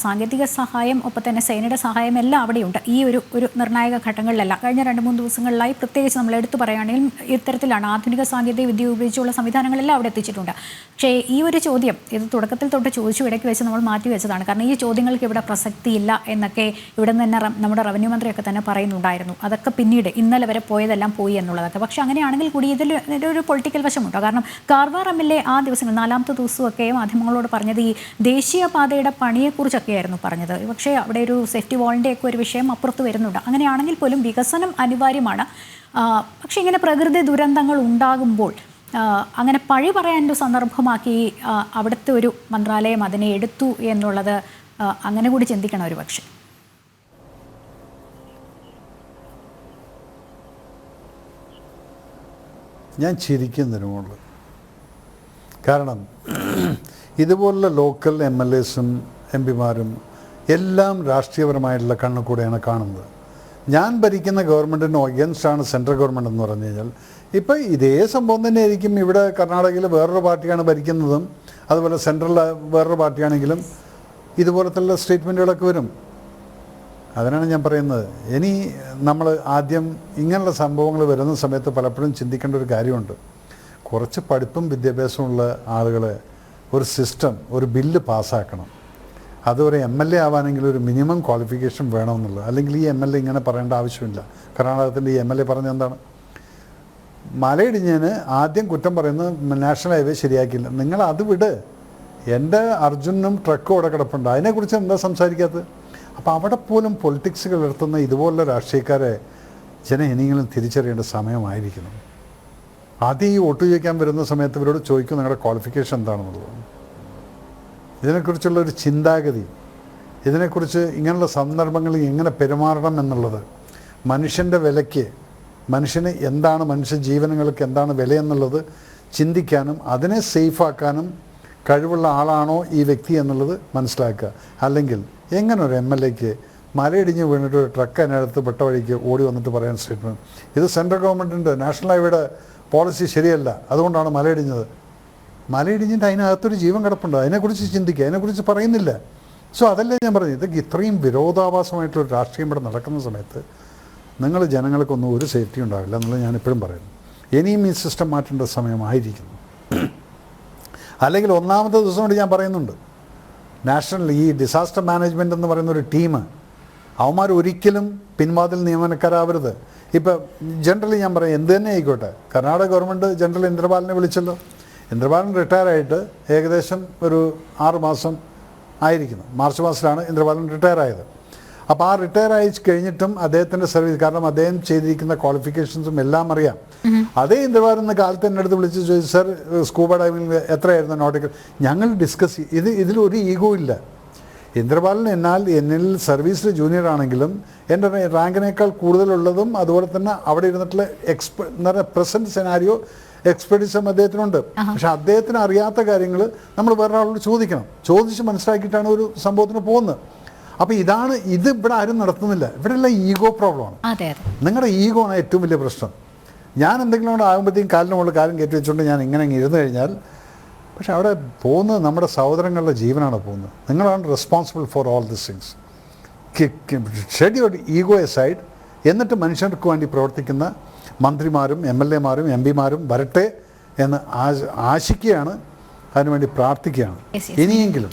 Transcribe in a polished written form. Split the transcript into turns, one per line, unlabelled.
സാങ്കേതിക സഹായം ഒപ്പം തന്നെ സേനയുടെ സഹായം എല്ലാം അവിടെയുണ്ട്. ഈ ഒരു നിർണായക ഘട്ടങ്ങളിലെല്ലാം കഴിഞ്ഞ 2-3 ദിവസങ്ങളിലായി പ്രത്യേകിച്ച് നമ്മൾ എടുത്തു പറയുകയാണെങ്കിൽ ഇത്തരത്തിലാണ് ആധുനിക സാങ്കേതിക വിദ്യ ഉപയോഗിച്ചുള്ള സംവിധാനങ്ങളെല്ലാം അവിടെ എത്തിച്ചിട്ടുണ്ട്. പക്ഷേ ഈ ഒരു ചോദ്യം ഇത് തുടക്കത്തിൽ തൊട്ട് ചോദിച്ചു ഇടയ്ക്ക് വെച്ച് നമ്മൾ മാറ്റി വെച്ചതാണ്. കാരണം ഈ ചോദ്യങ്ങൾക്ക് ഇവിടെ പ്രസക്തിയില്ല എന്നൊക്കെ ഇവിടെ നിന്ന് തന്നെ നമ്മുടെ റവന്യൂ മന്ത്രിയൊക്കെ തന്നെ പറയുന്നുണ്ടായിരുന്നു. അതൊക്കെ പിന്നീട് ഇന്നലെ വരെ പോയതെല്ലാം പോയി എന്നുള്ളതൊക്കെ. പക്ഷേ അങ്ങനെയാണെങ്കിൽ കൂടി ഇതിലൊരു പൊളിറ്റിക്കൽ വശമുണ്ടോ? കാരണം കാർവാർ MLA ആ ദിവസങ്ങൾ 4ാമത്തെ ദിവസമൊക്കെ മാധ്യമങ്ങളോട് പറഞ്ഞത് ഈ ദേശീയപാതയുടെ പണിയെക്കുറിച്ചൊക്കെ ആയിരുന്നു പറഞ്ഞത്. പക്ഷേ അവിടെ ഒരു സേഫ്റ്റി വാളിൻ്റെ ഒക്കെ ഒരു വിഷയം അപ്പുറത്ത് വരുന്നുണ്ട്. അങ്ങനെയാണെങ്കിൽ പോലും വികസനം അനിവാര്യമാണ്. പക്ഷേ ഇങ്ങനെ പ്രകൃതി ദുരന്തങ്ങൾ ഉണ്ടാകുമ്പോൾ അങ്ങനെ പഴി പറയാനൊരു സന്ദർഭമാക്കി അവിടുത്തെ ഒരു മന്ത്രാലയം അതിനെ എടുത്തു എന്നുള്ളത് അങ്ങനെ കൂടി ചിന്തിക്കണം ഒരു പക്ഷേ.
ഞാൻ ചിരിക്കുന്നതിനുമുള്ളൂ. കാരണം ഇതുപോലുള്ള ലോക്കൽ MLAസും MP-മാരും എല്ലാം രാഷ്ട്രീയപരമായിട്ടുള്ള കണ്ണുകൂടെയാണ് കാണുന്നത്. ഞാൻ ഭരിക്കുന്ന ഗവൺമെൻറ്റിന് അഗൻസ്റ്റാണ് സെൻട്രൽ ഗവൺമെൻറ് എന്ന് പറഞ്ഞു കഴിഞ്ഞാൽ ഇപ്പോൾ ഇതേ സംഭവം തന്നെ ആയിരിക്കും. ഇവിടെ കർണാടകയിൽ വേറൊരു പാർട്ടിയാണ് ഭരിക്കുന്നതും അതുപോലെ സെൻട്രൽ വേറൊരു പാർട്ടിയാണെങ്കിലും ഇതുപോലത്തുള്ള സ്റ്റേറ്റ്മെൻറ്റുകളൊക്കെ വരും. അതിനാണ് ഞാൻ പറയുന്നത്. ഇനി നമ്മൾ ആദ്യം ഇങ്ങനെയുള്ള സംഭവങ്ങൾ വരുന്ന സമയത്ത് പലപ്പോഴും ചിന്തിക്കേണ്ട ഒരു കാര്യമുണ്ട്. കുറച്ച് പഠിപ്പും വിദ്യാഭ്യാസമുള്ള ആളുകൾ ഒരു സിസ്റ്റം ഒരു ബില്ല് പാസ്സാക്കണം. അതൊരു MLA ആവാനെങ്കിൽ ഒരു മിനിമം ക്വാളിഫിക്കേഷൻ വേണമെന്നുള്ളത്. അല്ലെങ്കിൽ ഈ MLA ഇങ്ങനെ പറയേണ്ട ആവശ്യമില്ല. കർണാടകത്തിൻ്റെ ഈ MLA പറഞ്ഞത് എന്താണ്? മലയിടിഞ്ഞതിന് ആദ്യം കുറ്റം പറയുന്നത് നാഷണൽ ഹൈവേ ശരിയാക്കിയില്ല. നിങ്ങൾ അത് വിട്. എൻ്റെ അർജുനും ട്രക്കും അവിടെ കിടപ്പുണ്ട്. അതിനെക്കുറിച്ച് എന്താ സംസാരിക്കാത്തത്? അപ്പോൾ അവിടെ പോലും പൊളിറ്റിക്സ് കലർത്തുന്ന ഇതുപോലുള്ള രാഷ്ട്രീയക്കാരെ ഇനിയെങ്കിലും തിരിച്ചറിയേണ്ട സമയമായിരിക്കണം. ആദ്യം ഈ വോട്ട് ചോദിക്കാൻ വരുന്ന സമയത്ത് ഇവരോട് ചോദിക്കും നിങ്ങളുടെ ക്വാളിഫിക്കേഷൻ എന്താണെന്നുള്ളത്. ഇതിനെക്കുറിച്ചുള്ളൊരു ചിന്താഗതി, ഇതിനെക്കുറിച്ച് ഇങ്ങനെയുള്ള സന്ദർഭങ്ങളിൽ എങ്ങനെ പെരുമാറണം എന്നുള്ളത്, മനുഷ്യൻ്റെ വിലയ്ക്ക് മനുഷ്യന് എന്താണ്, മനുഷ്യ ജീവനങ്ങൾക്ക് എന്താണ് വിലയെന്നുള്ളത് ചിന്തിക്കാനും അതിനെ സേഫാക്കാനും കഴിവുള്ള ആളാണോ ഈ വ്യക്തി എന്നുള്ളത് മനസ്സിലാക്കുക. അല്ലെങ്കിൽ എങ്ങനെ ഒരു MLAക്ക് മലയിടിഞ്ഞ് വീണിട്ട് ഒരു ട്രക്ക് അതിനടുത്ത് പെട്ട വഴിക്ക് ഓടി വന്നിട്ട് പറയാൻ സ്റ്റേറ്റ്മെൻറ്റ്, ഇത് സെൻട്രൽ ഗവൺമെൻറ്റിൻ്റെ നാഷണൽ ഹൈവേയുടെ പോളിസി ശരിയല്ല, അതുകൊണ്ടാണ് മലയിടിഞ്ഞത്. മലയിടിഞ്ഞിട്ട് അതിനകത്തൊരു ജീവൻ കിടപ്പുണ്ട്. അതിനെക്കുറിച്ച് ചിന്തിക്കുക, അതിനെക്കുറിച്ച് പറയുന്നില്ല. സോ അതല്ലേ ഞാൻ പറഞ്ഞു, ഇതൊക്കെ ഇത്രയും വിരോധാഭാസമായിട്ടൊരു രാഷ്ട്രീയം ഇവിടെ നടക്കുന്ന സമയത്ത് നിങ്ങൾ ജനങ്ങൾക്കൊന്നും ഒരു സേഫ്റ്റി ഉണ്ടാവില്ല എന്നുള്ളത് ഞാനിപ്പോഴും പറയുന്നു. ഇനിയും ഈ സിസ്റ്റം മാറ്റേണ്ട സമയമായിരിക്കുന്നു. അല്ലെങ്കിൽ ഒന്നാമത്തെ ദിവസം കൊണ്ട് ഞാൻ പറയുന്നുണ്ട്, നാഷണൽ ഈ ഡിസാസ്റ്റർ മാനേജ്മെൻറ്റ് എന്ന് പറയുന്ന ഒരു ടീം അവന്മാർ ഒരിക്കലും പിൻവാതിൽ നിയമനക്കാരാവരുത്. ഇപ്പം ജനറലി ഞാൻ പറയും എന്ത് തന്നെ ആയിക്കോട്ടെ, കർണാടക ഗവൺമെൻറ് ജനറൽ ഇന്ദ്രപാലിനെ വിളിച്ചല്ലോ. ഇന്ദ്രപാലൻ റിട്ടയറായിട്ട് ഏകദേശം ഒരു 6 മാസം ആയിരിക്കുന്നു. മാർച്ച് മാസത്തിലാണ് ഇന്ദ്രപാലൻ റിട്ടയർ ആയത്. അപ്പോൾ ആ റിട്ടയർ ആയി കഴിഞ്ഞിട്ടും അദ്ദേഹത്തിൻ്റെ സർവീസ്, കാരണം അദ്ദേഹം ചെയ്തിരിക്കുന്ന ക്വാളിഫിക്കേഷൻസും എല്ലാം അറിയാം. അതേ ഇന്ദ്രപാലൻ എന്ന കാലത്ത് എൻ്റെ അടുത്ത് വിളിച്ച് ചോദിച്ചു, സർ സ്കൂബ ഡൈവിംഗ് എത്രയായിരുന്നു നോട്ടിക്കൽ? ഞങ്ങൾ ഡിസ്കസ് ഇതിലൊരു ഈഗോ ഇല്ല. ഇന്ദ്രപാലൻ എന്നിൽ സർവീസിൽ ജൂനിയർ ആണെങ്കിലും എൻ്റെ റാങ്കിനേക്കാൾ കൂടുതലുള്ളതും അതുപോലെ തന്നെ അവിടെ ഇരുന്നിട്ടുള്ള എന്താ പറയുക പ്രസൻറ്റ് സെനാരിയോ എക്സ്പെർട്ടീസും അദ്ദേഹത്തിനുണ്ട്. പക്ഷെ അദ്ദേഹത്തിന് അറിയാത്ത കാര്യങ്ങൾ നമ്മൾ വേറൊരാളോട് ചോദിക്കണം. ചോദിച്ച് മനസ്സിലാക്കിയിട്ടാണ് ഒരു സംഭവത്തിന് പോകുന്നത്. അപ്പോൾ ഇത് ഇവിടെ ആരും നടത്തുന്നില്ല. ഇവിടെയുള്ള ഈഗോ പ്രോബ്ലമാണ്. നിങ്ങളുടെ ഈഗോ ആണ് ഏറ്റവും വലിയ പ്രശ്നം. ഞാൻ എന്തെങ്കിലും കൂടെ ആകുമ്പോഴത്തേക്കും കാലിന് മുകളിൽ കാലം കയറ്റി വെച്ചുകൊണ്ട് ഞാൻ ഇങ്ങനെ ഇരുന്ന് കഴിഞ്ഞാൽ, പക്ഷെ അവിടെ പോകുന്നത് നമ്മുടെ സഹോദരങ്ങളുടെ ജീവനാണ് പോകുന്നത്. നിങ്ങളാണ് responsible for all this things. Shed your ego aside. എന്നിട്ട് മനുഷ്യർക്ക് വേണ്ടി പ്രവർത്തിക്കുന്ന മന്ത്രിമാരും MLAമാരും MP-മാരും വരട്ടെ എന്ന് ആശിക്കുകയാണ്, അതിനുവേണ്ടി പ്രാർത്ഥിക്കുകയാണ്. ഇനിയെങ്കിലും